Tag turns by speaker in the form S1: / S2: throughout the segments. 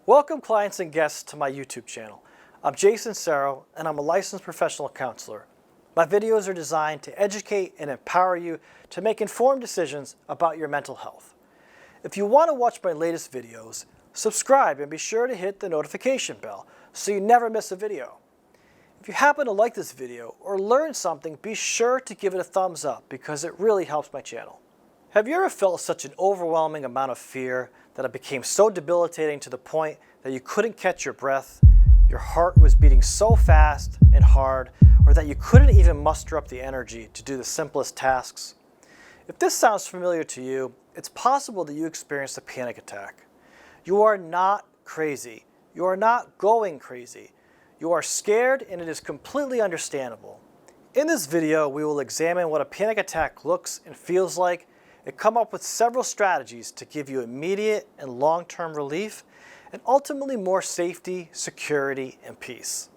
S1: Welcome clients and guests to my YouTube channel. I'm Cerro and I'm a licensed professional counselor. My videos are designed to educate and empower you to make informed decisions about your mental health. If you want to watch my latest videos, subscribe and be sure to hit the notification bell so you never miss a video. If you happen to like this video or learn something, be sure to give it a thumbs up because it really helps my channel. Have you ever felt such an overwhelming amount of fear that it became so debilitating to the point that you couldn't catch your breath, your heart was beating so fast and hard, or that you couldn't even muster up the energy to do the simplest tasks? If this sounds familiar to you, it's possible that you experienced a panic attack. You are not crazy. You are not going crazy. You are scared, and it is completely understandable. In this video, we will examine what a panic attack looks and feels like and come up with several strategies to give you immediate and long-term relief and ultimately more safety, security, and peace.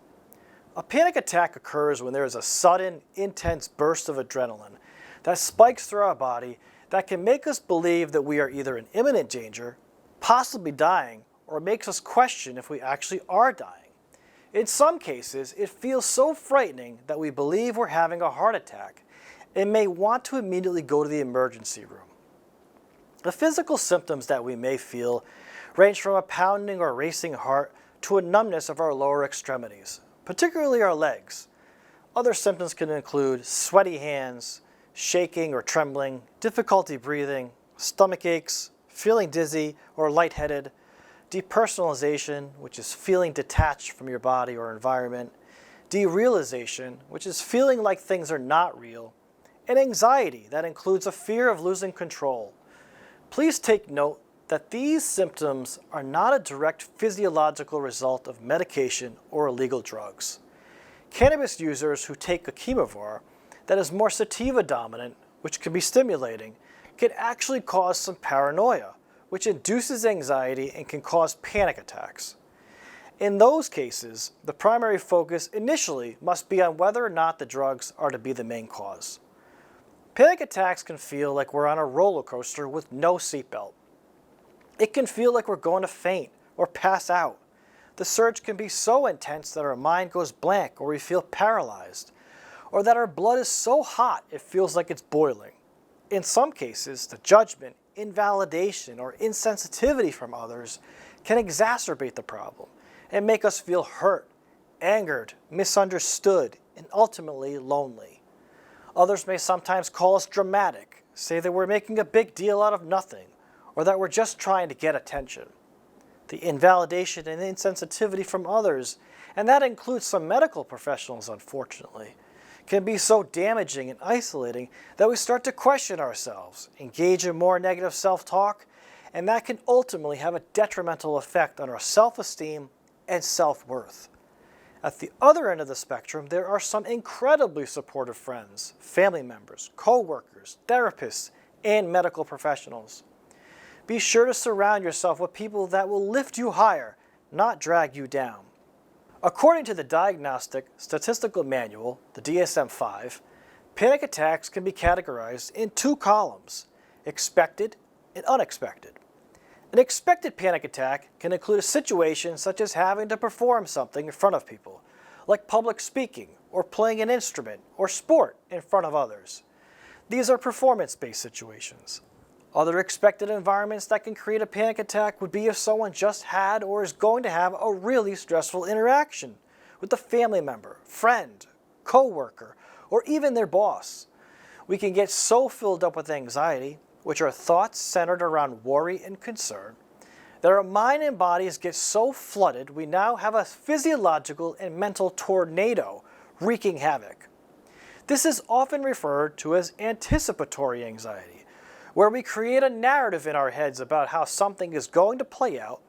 S1: A panic attack occurs when there is a sudden, intense burst of adrenaline that spikes through our body that can make us believe that we are either in imminent danger, possibly dying, or makes us question if we actually are dying. In some cases, it feels so frightening that we believe we're having a heart attack and may want to immediately go to the emergency room. The physical symptoms that we may feel range from a pounding or racing heart to a numbness of our lower extremities, particularly our legs. Other symptoms can include sweaty hands, shaking or trembling, difficulty breathing, stomach aches, feeling dizzy or lightheaded, depersonalization, which is feeling detached from your body or environment, derealization, which is feeling like things are not real, and anxiety that includes a fear of losing control. Please take note that these symptoms are not a direct physiological result of medication or illegal drugs. Cannabis users who take a CHEMOVAR that is more sativa dominant, which can be stimulating, can actually cause some paranoia, which induces anxiety and can cause panic attacks. In those cases, the primary focus initially must be on whether or not the drugs are to be the main cause. Panic attacks can feel like we're on a roller coaster with no seatbelt. It can feel like we're going to faint or pass out. The surge can be so intense that our mind goes blank or we feel paralyzed, or that our blood is so hot it feels like it's boiling. In some cases, the judgment, invalidation, or insensitivity from others can exacerbate the problem and make us feel hurt, angered, misunderstood, and ultimately lonely. Others may sometimes call us dramatic, say that we're making a big deal out of nothing, or that we're just trying to get attention. The invalidation and insensitivity from others, and that includes some medical professionals unfortunately, can be so damaging and isolating that we start to question ourselves, engage in more negative self-talk, and that can ultimately have a detrimental effect on our self-esteem and self-worth. At the other end of the spectrum, there are some incredibly supportive friends, family members, co-workers, therapists, and medical professionals. Be sure to surround yourself with people that will lift you higher, not drag you down. According to the Diagnostic Statistical Manual, the DSM-5, panic attacks can be categorized in two columns, expected and unexpected. An expected panic attack can include a situation such as having to perform something in front of people, like public speaking or playing an instrument or sport in front of others. These are performance-based situations. Other expected environments that can create a panic attack would be if someone just had or is going to have a really stressful interaction with a family member, friend, co-worker, or even their boss. We can get so filled up with anxiety, which are thoughts centered around worry and concern, that our mind and bodies get so flooded we now have a physiological and mental tornado wreaking havoc. This is often referred to as anticipatory anxiety, where we create a narrative in our heads about how something is going to play out,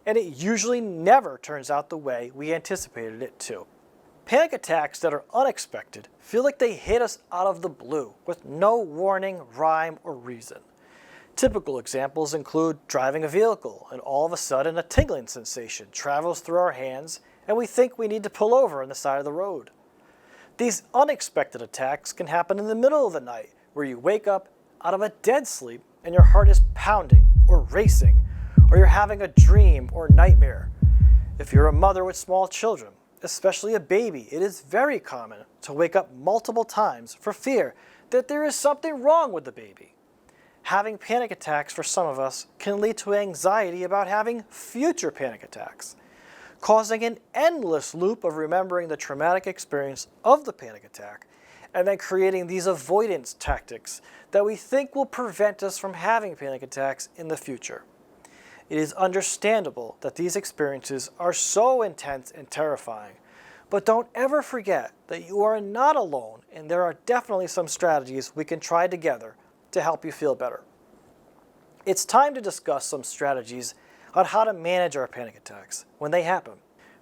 S1: and it usually never turns out the way we anticipated it to. Panic attacks that are unexpected feel like they hit us out of the blue with no warning, rhyme, or reason. Typical examples include driving a vehicle and all of a sudden a tingling sensation travels through our hands and we think we need to pull over on the side of the road. These unexpected attacks can happen in the middle of the night where you wake up out of a dead sleep and your heart is pounding or racing, or you're having a dream or nightmare, If you're a mother with small children, especially a baby, it is very common to wake up multiple times for fear that there is something wrong with the baby. Having panic attacks for some of us can lead to anxiety about having future panic attacks, causing an endless loop of remembering the traumatic experience of the panic attack and then creating these avoidance tactics that we think will prevent us from having panic attacks in the future. It is understandable that these experiences are so intense and terrifying, but don't ever forget that you are not alone and there are definitely some strategies we can try together to help you feel better. It's time to discuss some strategies on how to manage our panic attacks when they happen.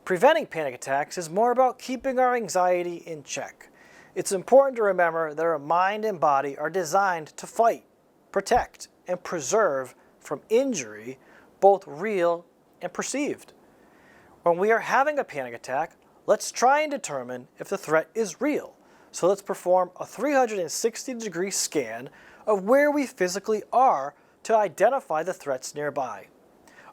S1: Preventing panic attacks is more about keeping our anxiety in check. It's important to remember that our mind and body are designed to fight, protect, and preserve from injury, both real and perceived. When we are having a panic attack, let's try and determine if the threat is real. So let's perform a 360-degree scan of where we physically are to identify the threats nearby.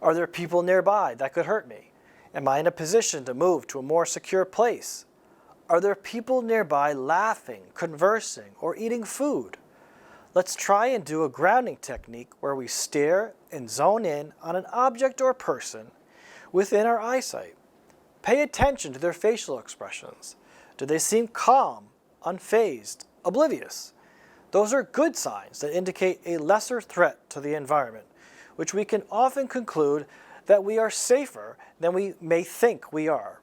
S1: Are there people nearby that could hurt me? Am I in a position to move to a more secure place? Are there people nearby laughing, conversing, or eating food? Let's try and do a grounding technique where we stare and zone in on an object or person within our eyesight. Pay attention to their facial expressions. Do they seem calm, unfazed, oblivious? Those are good signs that indicate a lesser threat to the environment, which we can often conclude that we are safer than we may think we are.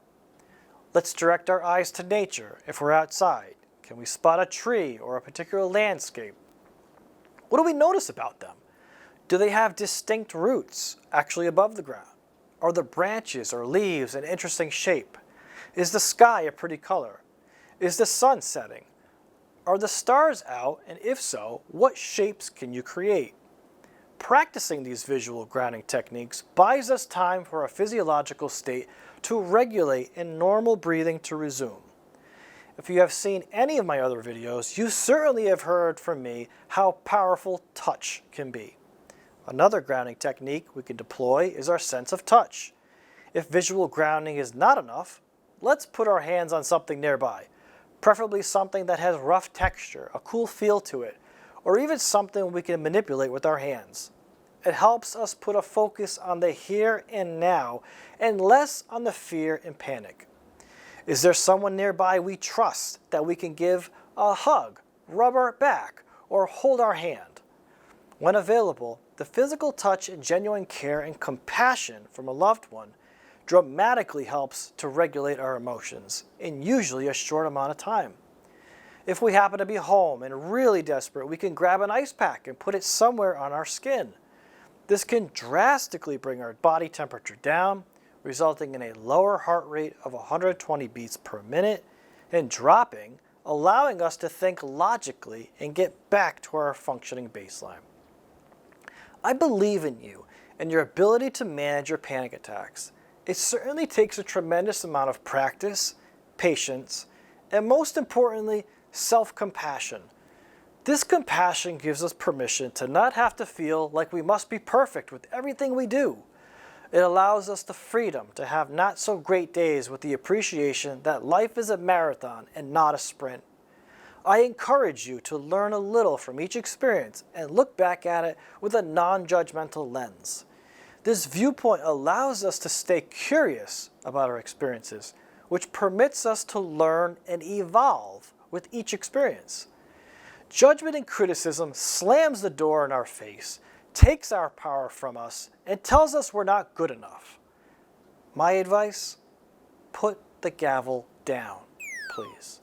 S1: Let's direct our eyes to nature if we're outside. Can we spot a tree or a particular landscape? What do we notice about them? Do they have distinct roots actually above the ground? Are the branches or leaves an interesting shape? Is the sky a pretty color? Is the sun setting? Are the stars out, and if so, what shapes can you create? Practicing these visual grounding techniques buys us time for our physiological state to regulate and normal breathing to resume. If you have seen any of my other videos, you certainly have heard from me how powerful touch can be. Another grounding technique we can deploy is our sense of touch. If visual grounding is not enough, let's put our hands on something nearby, preferably something that has rough texture, a cool feel to it, or even something we can manipulate with our hands. It helps us put a focus on the here and now and less on the fear and panic. Is there someone nearby we trust that we can give a hug, rub our back, or hold our hand? When available, the physical touch and genuine care and compassion from a loved one dramatically helps to regulate our emotions in usually a short amount of time. If we happen to be home and really desperate, we can grab an ice pack and put it somewhere on our skin. This can drastically bring our body temperature down, resulting in a lower heart rate of 120 beats per minute and dropping, allowing us to think logically and get back to our functioning baseline. I believe in you and your ability to manage your panic attacks. It certainly takes a tremendous amount of practice, patience, and most importantly, self-compassion. This compassion gives us permission to not have to feel like we must be perfect with everything we do. It allows us the freedom to have not so great days with the appreciation that life is a marathon and not a sprint. I encourage you to learn a little from each experience and look back at it with a non-judgmental lens. This viewpoint allows us to stay curious about our experiences, which permits us to learn and evolve with each experience. Judgment and criticism slams the door in our face, takes our power from us, and tells us we're not good enough. My advice? Put the gavel down, please.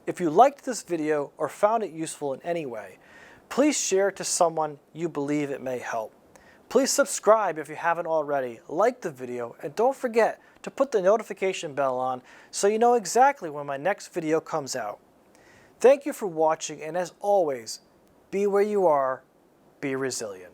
S1: If you liked this video or found it useful in any way, please share it to someone you believe it may help. Please subscribe if you haven't already, like the video, and don't forget to put the notification bell on so you know exactly when my next video comes out. Thank you for watching, and as always, be where you are, be resilient.